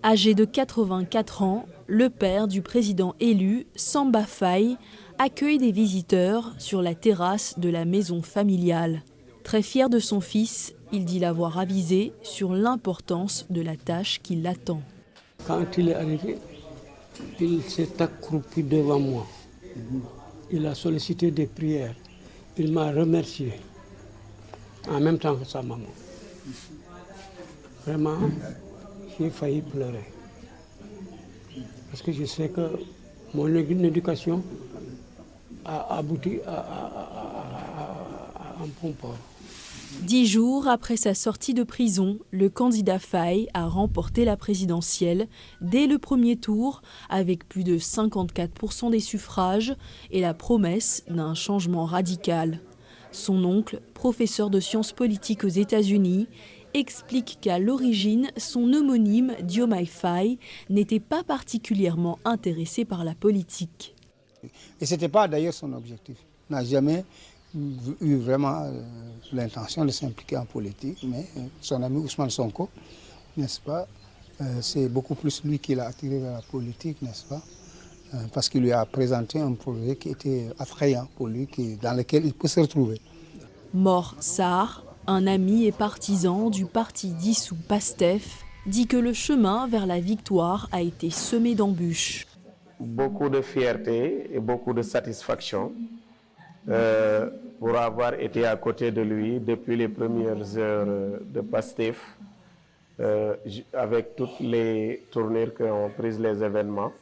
Âgé de 84 ans, le père du président élu, Samba Faye, accueille des visiteurs sur la terrasse de la maison familiale. Très fier de son fils, il dit l'avoir avisé sur l'importance de la tâche qui l'attend. Quand il est arrivé, il s'est accroupi devant moi. Il a sollicité des prières. Il m'a remercié en même temps que sa maman. Vraiment, j'ai failli pleurer. Parce que je sais que mon éducation a abouti à un bon port. 10 jours après sa sortie de prison, le candidat Faye a remporté la présidentielle dès le premier tour avec plus de 54% des suffrages et la promesse d'un changement radical. Son oncle, professeur de sciences politiques aux États-Unis, explique qu'à l'origine, son homonyme Diomaye Faye n'était pas particulièrement intéressé par la politique. Et ce n'était pas d'ailleurs son objectif. Il n'a jamais eu vraiment l'intention de s'impliquer en politique, mais son ami Ousmane Sonko, n'est-ce pas, c'est beaucoup plus lui qui l'a attiré vers la politique, n'est-ce pas, parce qu'il lui a présenté un projet qui était attrayant pour lui, dans lequel il peut se retrouver. Mor Sarr, un ami et partisan du parti dissous PASTEF, dit que le chemin vers la victoire a été semé d'embûches. Beaucoup de fierté et beaucoup de satisfaction pour avoir été à côté de lui depuis les premières heures de PASTEF, avec toutes les tournures qu'ont prises les événements.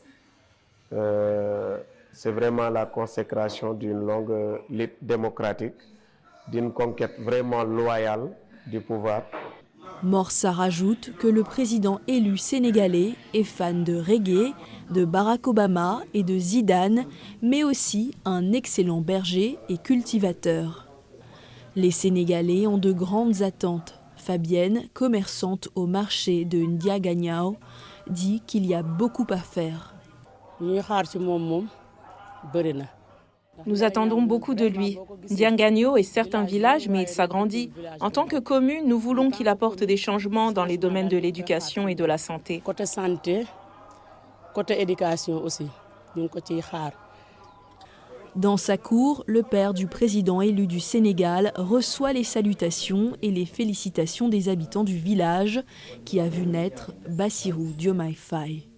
C'est vraiment la consécration d'une longue lutte démocratique, d'une conquête vraiment loyale du pouvoir. Mor Sarr ajoute que le président élu sénégalais est fan de reggae, de Barack Obama et de Zidane, mais aussi un excellent berger et cultivateur. Les Sénégalais ont de grandes attentes. Fabienne, commerçante au marché de Ndiaganiao, dit qu'il y a beaucoup à faire. Nous attendons beaucoup de lui. Ndiaganiao est certes un village, mais il s'agrandit. En tant que commune, nous voulons qu'il apporte des changements dans les domaines de l'éducation et de la santé. Côté santé, côté éducation aussi. Dans sa cour, le père du président élu du Sénégal reçoit les salutations et les félicitations des habitants du village qui a vu naître Bassirou Diomaye Faye.